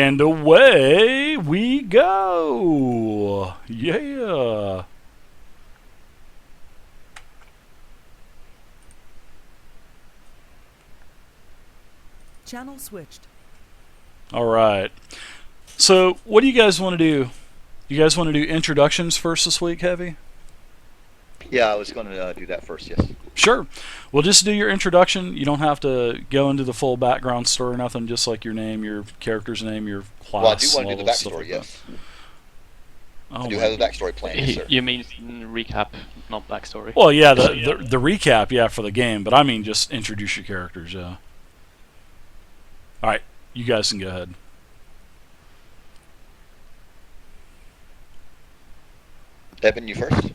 And away we go. Yeah. Channel switched. All right. So, what do you guys want to do? You guys want to do introductions first this week, Heavy? Yeah, I was going to do that first, yes. Sure. Well, just do your introduction. You don't have to go into the full background story or nothing. Just like your name, your character's name, your class. Well, I do want to do level, the stuff backstory, like yes. that. Oh I do my have a backstory plan, yes, sir. You mean recap, not backstory? Well, yeah, the recap, yeah, for the game, but I mean just introduce your characters, yeah. All right, you guys can go ahead. Evan, you first?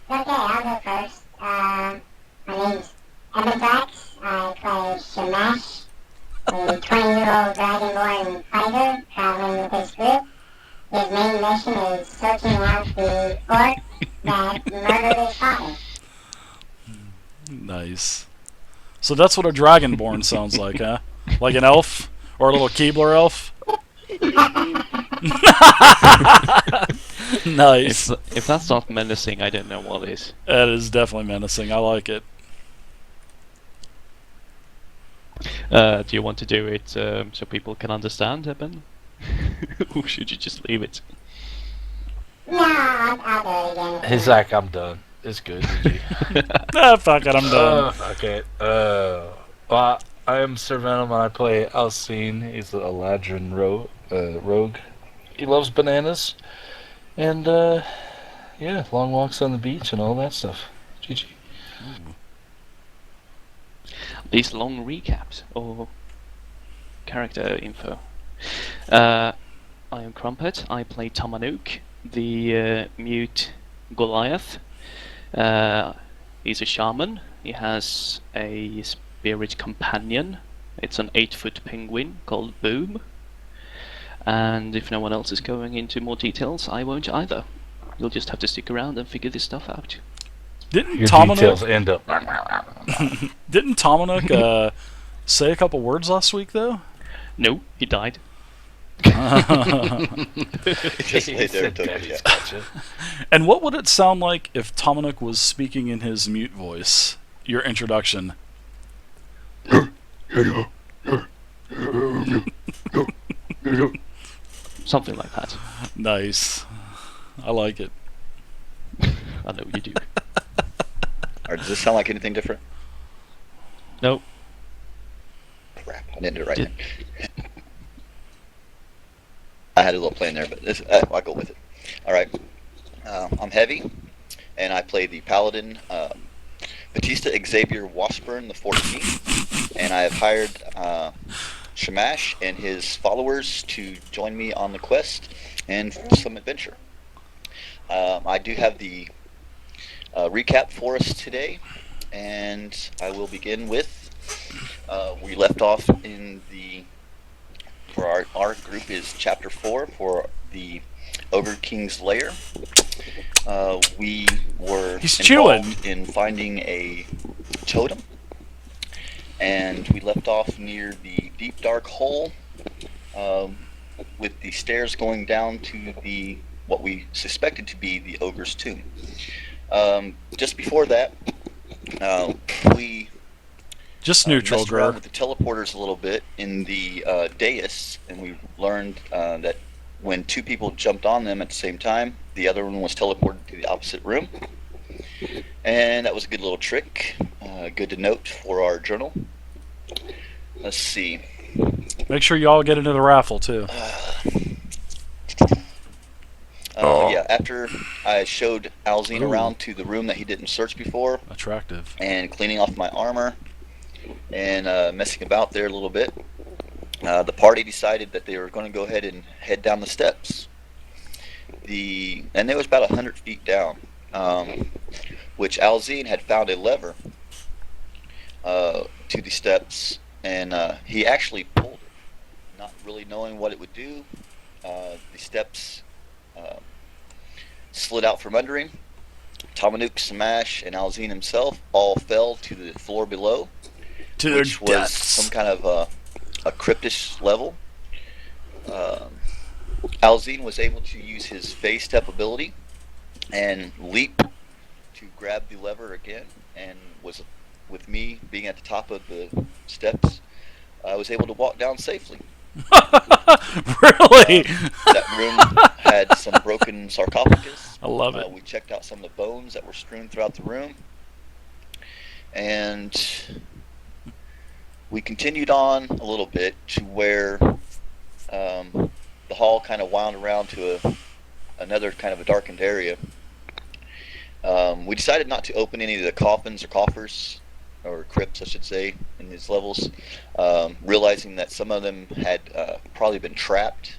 Okay, I'll go first. My name's Evan Drax. I play Shamash, a 20-year-old dragonborn fighter traveling with his group. His main mission is searching out the orc that murdered his father. Nice. So that's what a dragonborn sounds like, huh? Like an elf? Or a little Keebler elf? Nice. If that's not menacing, I don't know what is. That is definitely menacing. I like it. Do you want to do it so people can understand, Eben? Or should you just leave it? No, I'll do it again. He's like, I'm done. It's good, GG. Ah, fuck it, I'm done. Okay. Well, I am Sir Venom and I play Alcine. He's a Ladrin rogue. He loves bananas. And, yeah, long walks on the beach and all that stuff. GG. These long recaps or character info. I am Crumpet. I play Tamanuk, the mute Goliath. He's a shaman. He has a spirit companion. It's an 8-foot penguin called Boom. And if no one else is going into more details, I won't either. You'll just have to stick around and figure this stuff out. Didn't Your details Tomanuk, end up. didn't Tomanuk say a couple words last week, though? No, he died. Just lay there and took it, yeah. Gotcha. And what would it sound like if Tomanuk was speaking in his mute voice? Your introduction. Something like that. Nice. I like it. I know you do. Or does this sound like anything different? No. Crap, I didn't do it right Did- then. I had a little plan there, but this, I'll go with it. Alright. I'm Heavy, and I play the Paladin, Batista Xavier Washburn the 14th, and I have hired Shamash and his followers to join me on the quest and some adventure. I do have the recap for us today, and I will begin with we left off in the for our group is chapter 4 for the Ogre King's Lair. We were He's involved in finding a totem, and we left off near the deep dark hole with the stairs going down to the what we suspected to be the ogre's tomb. Just before that, we Just neutral, messed around Grr. with the teleporters a little bit in the dais, and we learned that when two people jumped on them at the same time, the other one was teleported to the opposite room. And that was a good little trick. Good to note for our journal. Let's see. Make sure you all get into the raffle, too. Yeah, after I showed Alzine Ooh. around to the room that he didn't search before, Attractive. and cleaning off my armor and messing about there a little bit, the party decided that they were going to go ahead and head down the steps. And it was about 100 feet down, which Alzine had found a lever to the steps, and he actually pulled it, not really knowing what it would do. The steps slid out from under him. Tamanuk, Smash, and Alzine himself all fell to the floor below, To their which was deaths. some kind of a cryptish level. Alzine was able to use his phase step ability and leap to grab the lever again, and was, with me being at the top of the steps, I was able to walk down safely. Really? That room had some broken sarcophagus. I love it. We checked out some of the bones that were strewn throughout the room, and we continued on a little bit to where the hall kind of wound around to another kind of a darkened area. We decided not to open any of the coffins or coffers, or crypts I should say, in these levels, realizing that some of them had probably been trapped.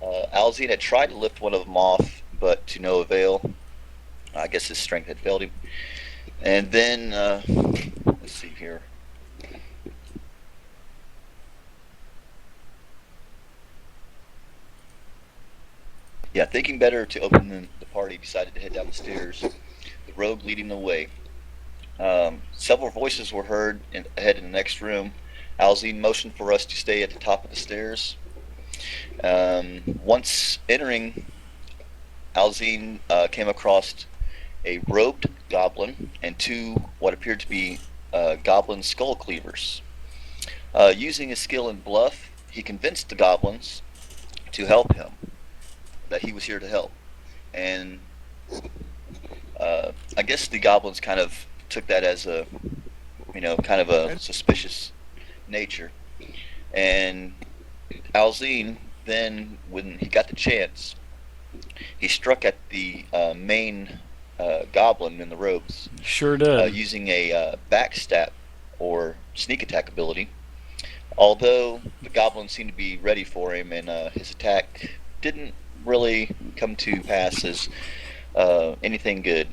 Alzine had tried to lift one of them off, but to no avail. I guess his strength had failed him. And then, let's see here. Yeah, thinking better to open the party, decided to head down the stairs, the rogue leading the way. Several voices were heard ahead in the next room. Alzine motioned for us to stay at the top of the stairs. Once entering, Alzine came across a robed goblin and two what appeared to be goblin skull cleavers. Using his skill in bluff, he convinced the goblins to help him, that he was here to help. And I guess the goblins kind of took that as a, kind of a suspicious nature. And Alzine then, when he got the chance, he struck at the main goblin in the robes. Sure did. Using a backstab or sneak attack ability. Although the goblin seemed to be ready for him, and his attack didn't really come to pass as anything good.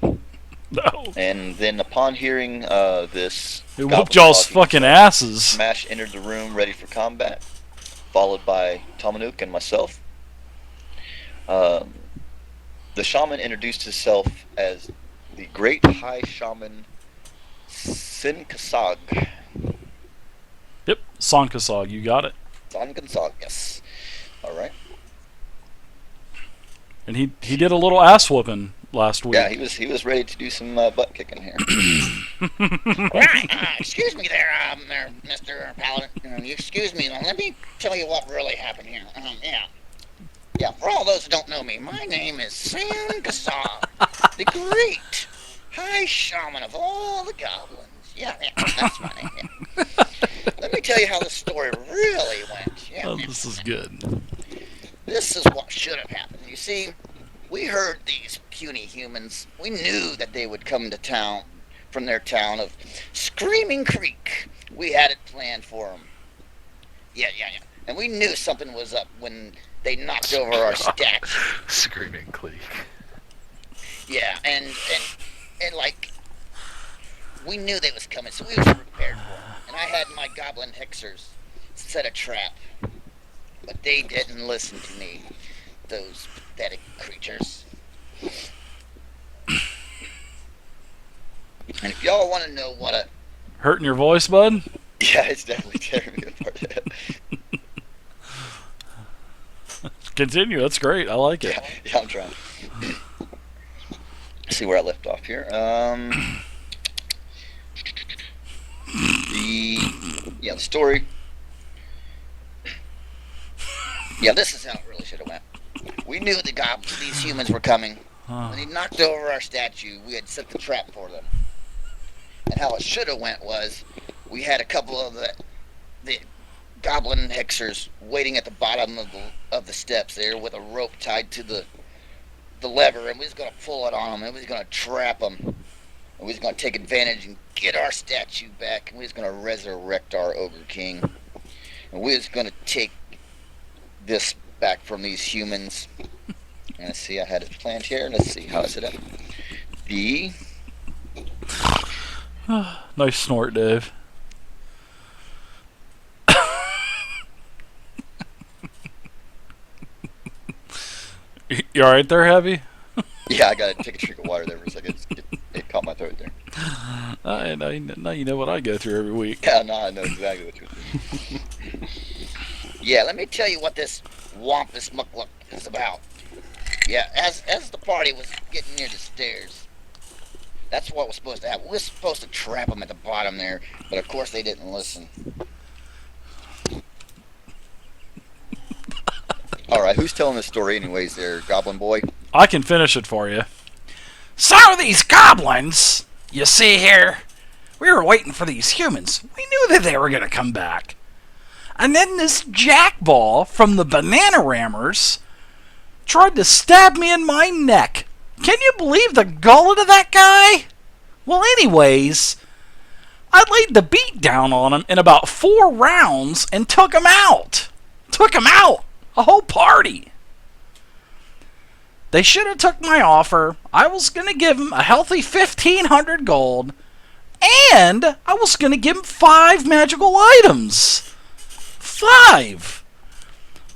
No. And then upon hearing this, It goblin whooped y'all's talking, fucking asses. Smash entered the room ready for combat, followed by Tomanuk and myself. The shaman introduced himself as the Great High Shaman Sinkasag. Yep, Sankasog, you got it. Sinkasag, yes. Alright. And he did a little ass whooping last week. Yeah, he was ready to do some butt kicking here. Right, excuse me there, Mr. Paladin. Excuse me, let me tell you what really happened here. Yeah, for all those who don't know me, my name is Sam Gasol, the great high shaman of all the goblins. Yeah, that's my name, yeah. Let me tell you how the story really went. Yeah, Oh, this is good. This is what should have happened. You see, we heard these puny humans. We knew that they would come to town, from their town of Screaming Creek. We had it planned for them. Yeah. And we knew something was up when they knocked over our statue. Screaming Creek. Yeah, and like, we knew they was coming, so we was prepared for them. And I had my goblin hexers set a trap. But they didn't listen to me, those pathetic creatures. And if y'all want to know what a... Hurting your voice, bud? Yeah, it's definitely tearing me apart. Continue, that's great. I like it. Yeah, I'm trying. Let's see where I left off here. The story. Yeah, this is how it really should have went. We knew the goblins, these humans were coming. When they knocked over our statue, we had set the trap for them. And how it should have went was, we had a couple of the goblin hexers waiting at the bottom of the steps there with a rope tied to the lever, and we was going to pull it on them, and we was going to trap them, and we was going to take advantage and get our statue back, and we was going to resurrect our Ogre King, and we was going to take this back from these humans. And let's see, I had it planned here. Let's see, how is it up? The... Nice snort, Dave. You alright there, Heavy? Yeah, I gotta take a drink of water there for a second. It caught my throat there. Now you know what I go through every week. Yeah, no, I know exactly what you're doing. Yeah, let me tell you what this wampus muckluck is about. Yeah, as the party was getting near the stairs, that's what was supposed to happen. We were supposed to trap them at the bottom there, but of course they didn't listen. Alright, who's telling this story anyways there, Goblin Boy? I can finish it for you. So these goblins, you see here, we were waiting for these humans. We knew that they were going to come back. And then this jackball from the Banana Rammers tried to stab me in my neck. Can you believe the gullet of that guy? Well, anyways, I laid the beat down on him in about 4 rounds and took him out. A whole party. They should have took my offer. I was going to give him a healthy 1,500 gold, and I was going to give him 5 magical items. 5!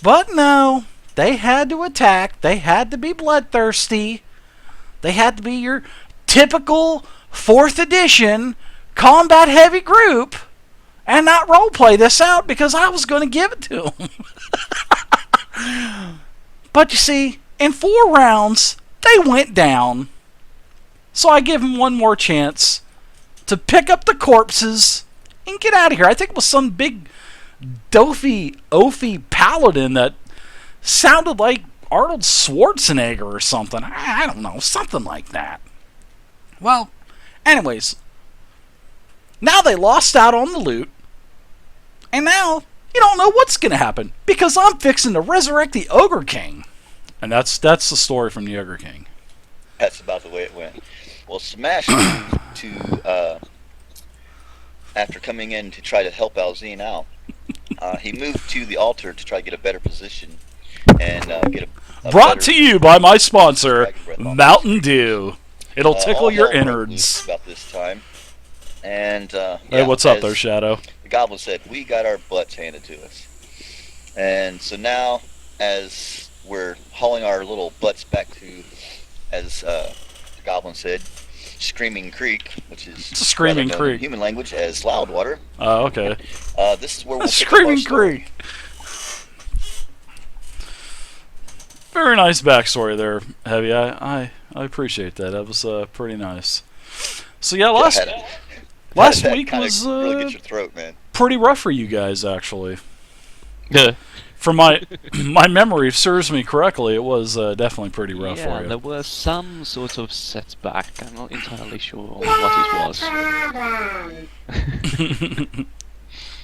But no, they had to attack. They had to be bloodthirsty. They had to be your typical 4th edition combat-heavy group and not roleplay this out because I was going to give it to them. But you see, in 4 rounds, they went down. So I give them one more chance to pick up the corpses and get out of here. I think it was some big oafy paladin that sounded like Arnold Schwarzenegger or something. I don't know, something like that. Well, anyways, now they lost out on the loot, and now you don't know what's going to happen because I'm fixing to resurrect the Ogre King. And that's the story from the Ogre King. That's about the way it went. Well, Smash moved to, after coming in to try to help Alzine out, he moved to the altar to try to get a better position and get a Brought better to you by my sponsor, Dragon Breath on Mountain Dew. It'll tickle all your hell broke loose innards. about this time. And Hey, yeah, what's up as there, Shadow? The goblin said, we got our butts handed to us. And so now, as we're hauling our little butts back to, as the goblin said, Screaming Creek, which is It's a Screaming rather known in Creek. human language as Loudwater. Oh, okay. This is where we'll pick up our Screaming story. Creek. Very nice backstory there, Heavy. I appreciate that. That was pretty nice. So yeah, last That week kinda was really gets your throat, man. pretty rough for you guys, actually. Yeah, From my memory, if serves me correctly, it was definitely pretty rough yeah, for there you. was some sort of setback. I'm not entirely sure what it was. Problem.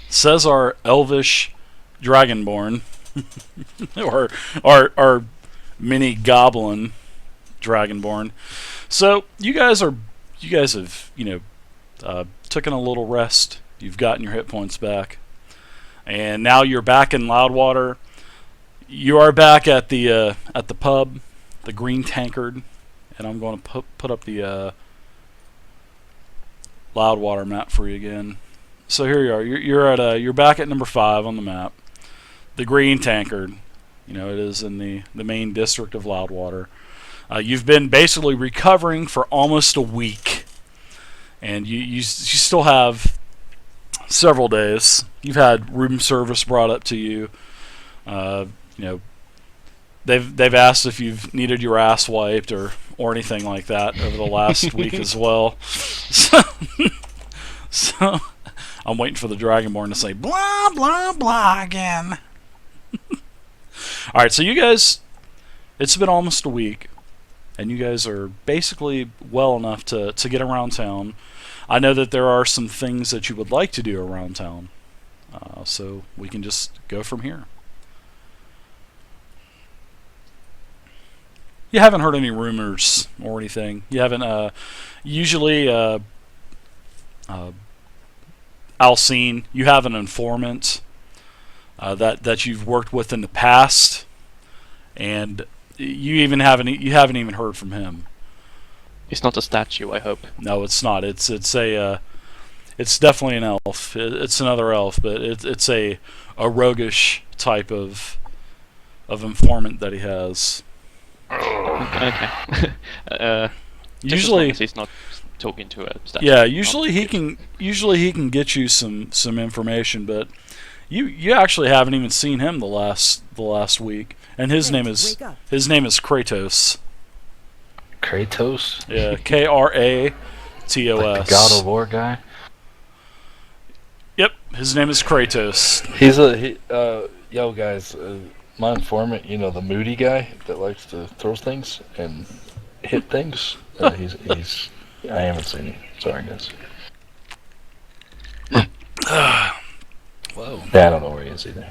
Says our elvish dragonborn, or our mini goblin dragonborn. So you guys have taken a little rest. You've gotten your hit points back, and now you're back in Loudwater. You are back at the pub, the Green Tankard, and I'm going to put up the Loudwater map for you again. So here you are. You're back at number 5 on the map, the Green Tankard. You know, it is in the main district of Loudwater. You've been basically recovering for almost a week, and you still have several days. You've had room service brought up to you. They've asked if you've needed your ass wiped or anything like that over the last week as well. So I'm waiting for the Dragonborn to say blah blah blah again. All right, so you guys, it's been almost a week, and you guys are basically well enough to get around town. I know that there are some things that you would like to do around town, so we can just go from here. You haven't heard any rumors or anything. You haven't. Usually, Alcine, you have an informant that you've worked with in the past, and you haven't even heard from him. It's not a statue, I hope. No, it's not. It's definitely an elf. It's another elf, but it's a roguish type of informant that he has. Okay. Just as long Usually, as he's not talking to a statue. yeah. Usually he can get you some information, but You actually haven't even seen him the last week, and his Nate, name is wake up. Kratos. Kratos? Yeah, Kratos. Like the God of War guy? Yep, his name is Kratos. Yo guys, my informant, you know, the moody guy that likes to throw things and hit things. He's I haven't seen him. Sorry guys. Whoa. Yeah, I don't know where he is either.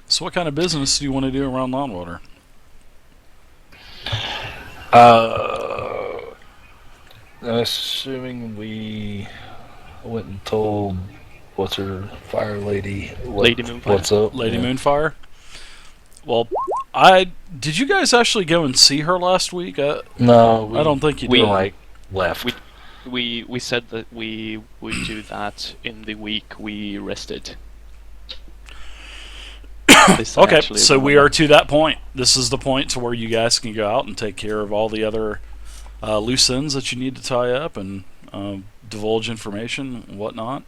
So what kind of business do you want to do around Loudwater? I'm assuming we went and told what's her fire lady Lady Moonfire. what's up. Lady Yeah. Moonfire? Well, did you guys actually go and see her last week? No, we, I don't think you we- did. like left. We said that we would do that in the week we rested. This Okay, actually so we remember. are to that point. This is the point to where you guys can go out and take care of all the other loose ends that you need to tie up and divulge information and whatnot.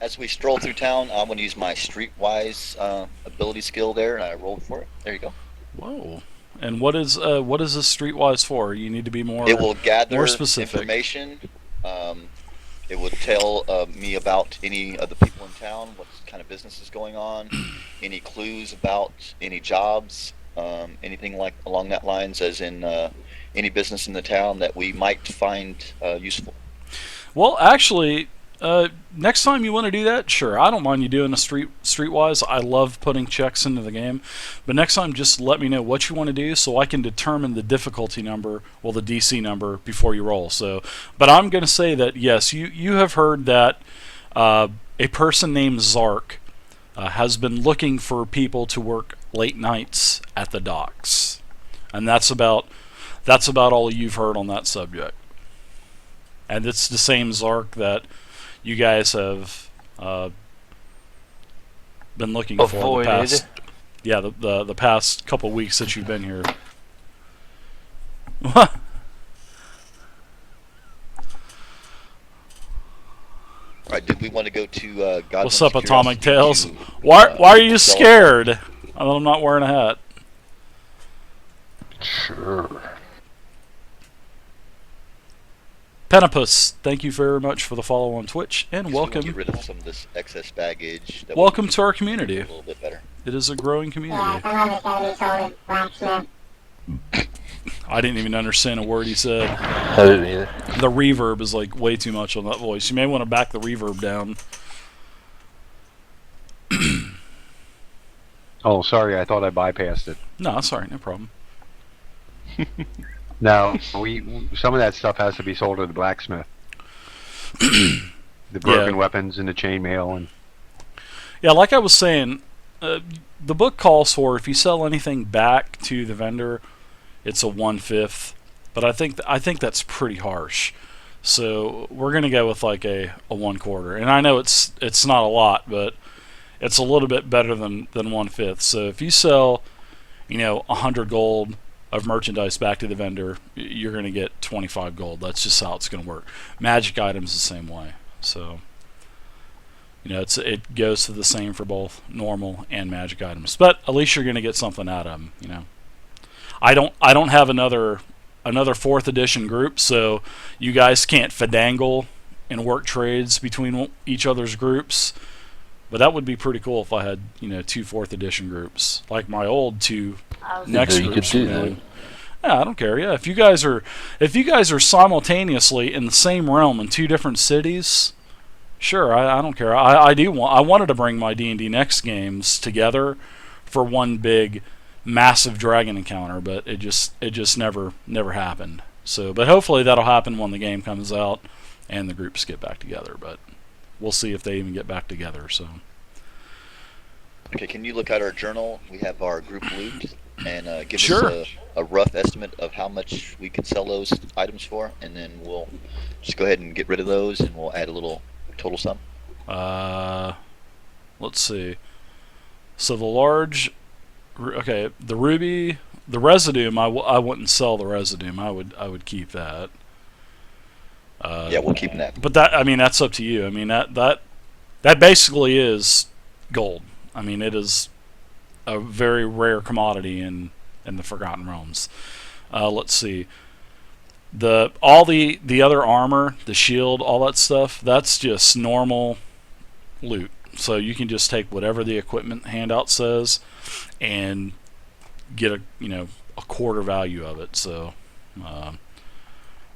As we stroll through town, I'm going to use my streetwise ability skill there, and I rolled for it. There you go. Whoa! And what is this streetwise for? You need to be more. It will gather more specific. information. It will tell me about any of the people in town, what kind of business is going on, any clues about any jobs, anything like along that lines, as in any business in the town that we might find useful. Well, actually, next time you want to do that, sure. I don't mind you doing a streetwise. I love putting checks into the game. But next time, just let me know what you want to do so I can determine the difficulty number, well, the DC number, before you roll. So, but I'm going to say that, yes, you have heard that a person named Zark has been looking for people to work late nights at the docks. And that's about all you've heard on that subject. And it's the same Zark that you guys have been looking for the past, the past couple weeks that you've been here. All right, did we want to go to Godwin's What's up, Atomic Tales? Curiosity to, Why are you sell- scared? that I'm not wearing a hat. Sure. Penopus, thank you very much for the follow on Twitch, and Because we wanna welcome. Get rid of some of this excess baggage. That Welcome would to our make it community. A little bit better. It is a growing Yeah, community. some of it's gonna be sold at Blacksmith. I didn't even understand a word he said. I didn't either. The reverb is like way too much on that voice. You may want to back the reverb down. Oh, sorry, I thought I bypassed it. No, sorry, no problem. No, some of that stuff has to be sold at the blacksmith. The broken weapons and the chainmail and Yeah, like I was saying, the book calls for if you sell anything back to the vendor, it's a 1/5. But I think that's pretty harsh. So we're gonna go with like a 1/4. And I know it's not a lot, but it's a little bit better than 1/5. So if you sell, 100 gold of merchandise back to the vendor, you're gonna get 25 gold. That's just how it's gonna work. Magic items the same way. So it goes to the same for both normal and magic items. But at least you're gonna get something out of them. I don't have another 4th edition group, so you guys can't finagle and work trades between each other's groups. But that would be pretty cool if I had 2 4th edition groups like my old 2 next You could groups. do were that. doing. Yeah, I don't care. Yeah, if you guys are simultaneously in the same realm in 2 different cities, sure, I don't care. I wanted to bring my D&D Next games together for one big massive dragon encounter, but it just never happened. So, but hopefully that'll happen when the game comes out and the groups get back together, but we'll see if they even get back together. So Okay, can you look at our journal? We have our group loot, and give Sure. us a rough estimate of how much we could sell those items for, and then we'll just go ahead and get rid of those, and we'll add a little total sum. let's see. So the large, the ruby, the Residuum, I wouldn't sell the Residuum. I would keep that. Yeah, we'll keep that. But that, I mean, that's up to you. I mean, that basically is gold. I mean, it is a very rare commodity in the Forgotten Realms. Let's see. All the other armor, the shield, all that stuff, that's just normal loot. So you can just take whatever the equipment handout says and get a quarter value of it. So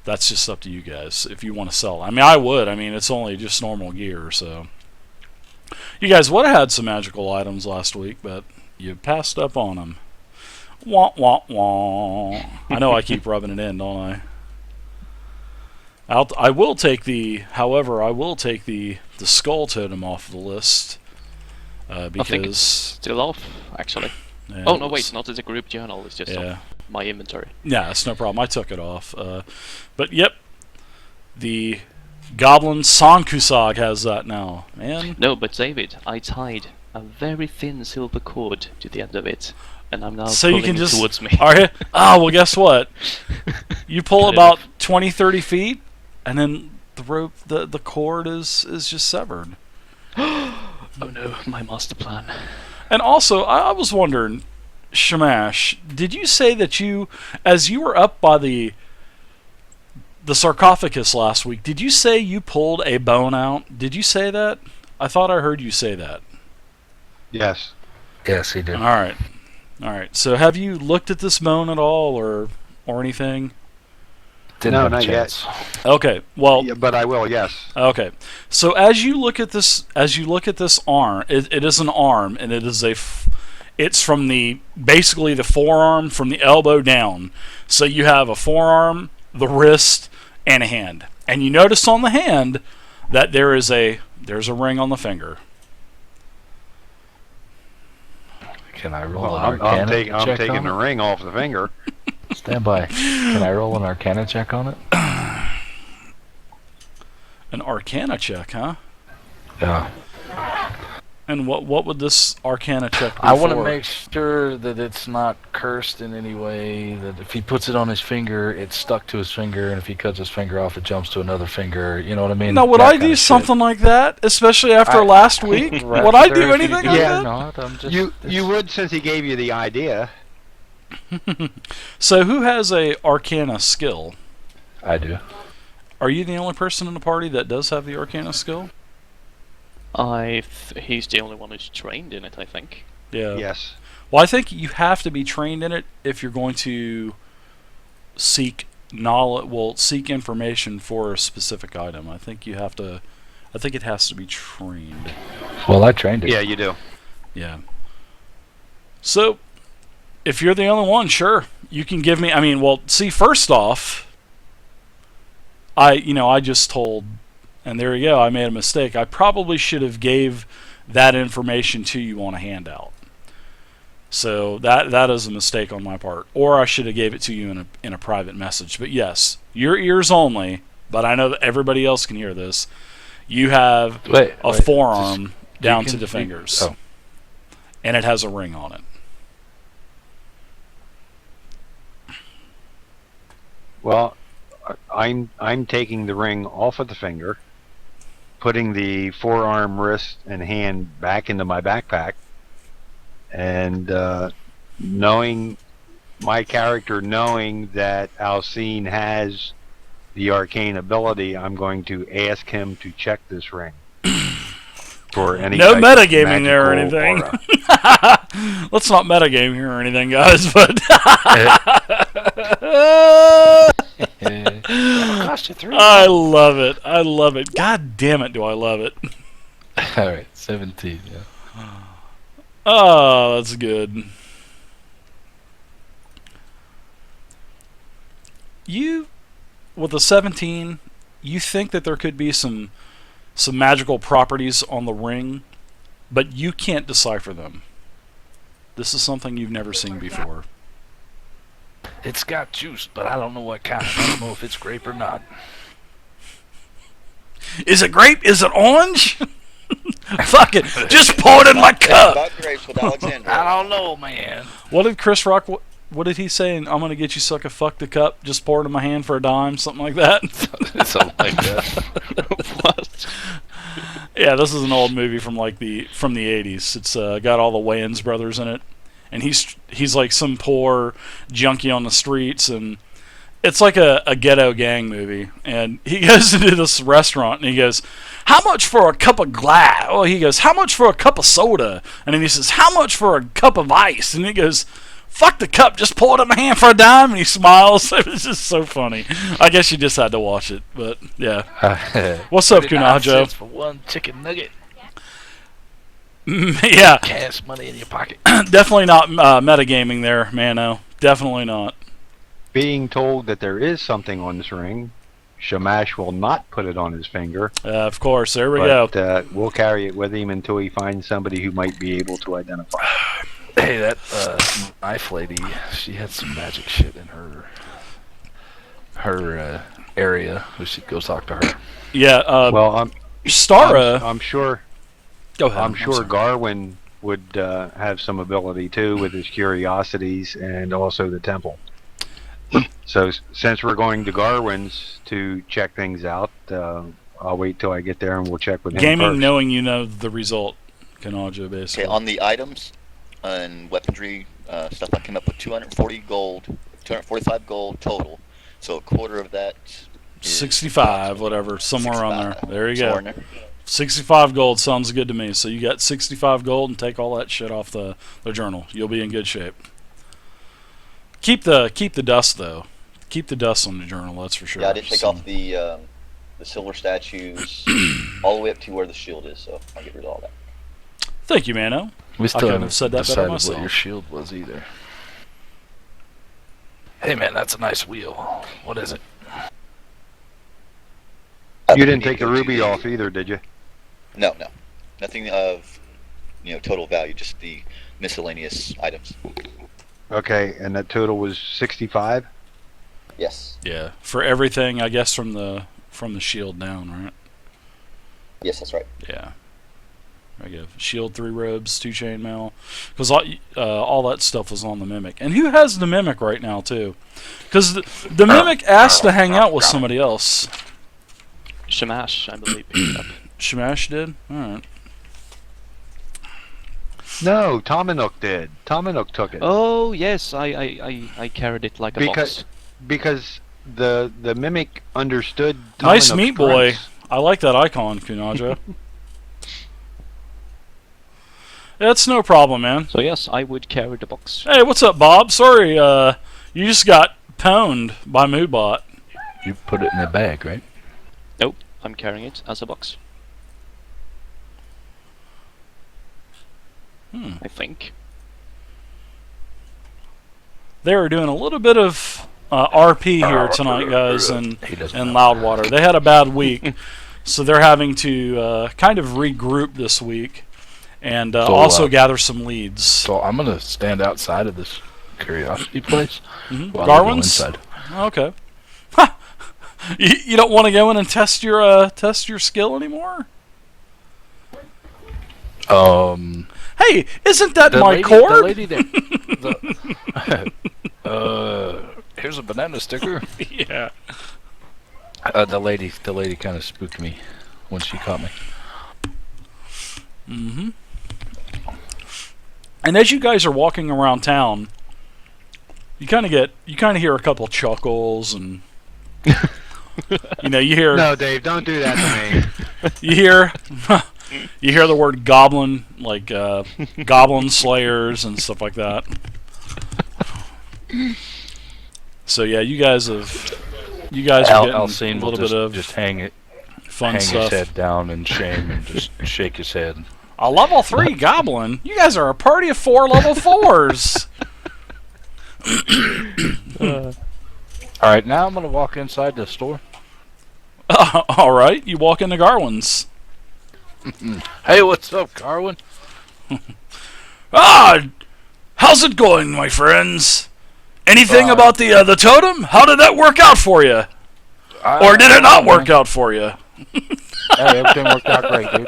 that's just up to you guys if you want to sell. I mean, I would. I mean, it's only just normal gear. So you guys would have had some magical items last week, but you passed up on them. Wah wah wah. I know I keep rubbing it in, don't I? I will take the skull totem off the list because I think it's still off, actually. Yeah, oh no, wait, not as a group journal. It's just off my inventory. Yeah, it's no problem. I took it off. But yep, the Goblin Sankusag has that now, man. No, but David, I tied a very thin silver cord to the end of it, and I'm now So pulling you can it just towards me. well, guess what? You pull about 20, 30 feet, and then the rope, the cord is just severed. Oh no, my master plan. And also, I was wondering, Shamash, did you say that as you were up by the sarcophagus last week, did you say you pulled a bone out? Did you say that? I thought I heard you say that. Yes. Yes, he did. All right. So have you looked at this bone at all, or anything? Didn't No, have a not yet. chance. Okay. Well, Yeah, but I will. Yes. okay. So as you look at this arm, it is an arm, and it is it's from basically the forearm from the elbow down. So you have a forearm, the wrist, and a hand. And you notice on the hand that there's a ring on the finger. Can I roll Well, an I'm Arcana taking check the on it? ring off the finger. Stand by. Can I roll an Arcana check on it? An Arcana check, huh? Yeah. And what would this Arcana check be I want to for? make sure that it's not cursed in any way, that if he puts it on his finger, it's stuck to his finger, and if he cuts his finger off, it jumps to another finger. You know what I mean? Now, would That I kinda do shit. something like that, especially after last week? Would I do anything like Yeah. that? Not, I'm just, You would, since he gave you the idea. So who has a Arcana skill? I do. Are you the only person in the party that does have the Arcana skill? He's the only one who's trained in it, I think. Yeah. Yes. Well, I think you have to be trained in it if you're going to seek knowledge. Well, seek information for a specific item. I think you have to. I think it has to be trained. Well, I trained it. Yeah, you do. Yeah. So, if you're the only one, sure, you can give me. I mean, well, see, first off, I just told, and there you go. I made a mistake. I probably should have gave that information to you on a handout. So that is a mistake on my part, or I should have gave it to you in a private message. But yes, your ears only. But I know that everybody else can hear this. You have a forearm down to the fingers, and it has a ring on it. Well, I'm taking the ring off of the finger, putting the forearm, wrist, and hand back into my backpack, and knowing my character, knowing that Alcine has the arcane ability, I'm going to ask him to check this ring for any No type of metagaming there or magical anything. aura. Let's not metagame here or anything, guys. But Cost you 3. I love it. I love it. God damn it, do I love it. All right, 17. Yeah. Oh, that's good. You, with a 17, you think that there could be some magical properties on the ring, but you can't decipher them. This is something you've never seen before. It's got juice, but I don't know what kind. I don't know if it's grape or not. Is it grape? Is it orange? Fuck it. Just pour it in my cup. About grapes with Alexander. I don't know, man. What did Chris Rock what did he say? I'm gonna get you sucker fuck the cup. Just pour it in my hand for a dime, something like that. Something like that. What? Yeah, this is an old movie from like the 80s. It's got all the Wayans brothers in it, and he's like some poor junkie on the streets, and it's like a ghetto gang movie. And he goes into this restaurant, and he goes, "How much for a cup of glass?" Oh, he goes, "How much for a cup of soda?" And then he says, "How much for a cup of ice?" And he goes, "Fuck the cup, just pour it in my hand for a dime." And he smiles. It was just so funny. I guess you just had to watch it, but yeah. What's up, 39 Kunajo? cents for one chicken nugget. Yeah, Cash money in your pocket. definitely not metagaming there, Mano. Definitely not. Being told that there is something on this ring, Shamash will not put it on his finger. Of course, there we go. But we'll carry it with him until he finds somebody who might be able to identify it. Hey, that knife lady, she had some magic shit in her area. We should go talk to her. Yeah, Well, Stara. I'm sure. Go ahead. I'm sure Garwin would have some ability too with his curiosities and also the temple. So since we're going to Garwin's to check things out, I'll wait till I get there and we'll check with him Gaming, first. knowing you know the result, Kanaja, basically. Okay, on the items and weaponry stuff, I came up with 240 gold, 245 gold total. So a quarter of that is 65, whatever, somewhere on there. 65. There you Somewhere go. in there. 65 gold sounds good to me. So you got 65 gold, and take all that shit off the journal. You'll be in good shape. Keep the dust though. Keep the dust on the journal. That's for sure. Yeah, I did take So- off the silver statues all the way up to where the shield is, so I'll get rid of all that. Thank you, Mano. We still couldn't haven't have said that better decided myself. what your shield was either. Hey man, that's a nice wheel. What is it? You didn't take the ruby off either, did you? No, nothing of total value, just the miscellaneous items. Okay, and that total was 65. Yes, Yeah, for everything, I guess from the shield down, right? yes, that's right. Yeah. There you go. Shield, 3 robes, 2 chainmail. Because all that stuff was on the Mimic. And who has the Mimic right now, too? Because the Mimic asked to hang out with somebody else. Shamash, I believe, picked it up. Shamash did? Alright. No, Tominuk did. Tominuk took it. Oh yes, I carried it like a box. Because the mimic understood. Nice Tominuk's meat boy. strengths. I like that icon, Kunaja. That's no problem, man. So yes, I would carry the box. Hey, what's up, Bob? Sorry, you just got pwned by Moodbot. You put it in a bag, right? Nope, I'm carrying it as a box. I think. They were doing a little bit of RP here tonight, guys, in Loudwater. They had a bad week, so they're having to kind of regroup this week and also gather some leads. So I'm gonna stand outside of this curiosity place. Mhm. While they go Garwin's? inside. Okay. You don't want to go in and test your skill anymore? Hey, isn't that my cord? The lady that. Here's a banana sticker. Yeah. The lady kind of spooked me when she caught me. Mm-hmm. And as you guys are walking around town, you kind of hear a couple chuckles, and you hear. No, Dave, don't do that to me. You hear the word goblin, like goblin slayers and stuff like that. So yeah, you guys are getting Alcine a will little bit of just hang fun hang stuff. his head down in shame and just shake his head. A level 3 goblin? You guys are a party of 4 level 4s. All right, now I'm gonna walk inside the store. All right, you walk into Garwin's. Hey, what's up, Garwin? How's it going, my friends? Anything about the totem? How did that work out for you? Or did it not work out for you? Hey, everything worked out great, dude.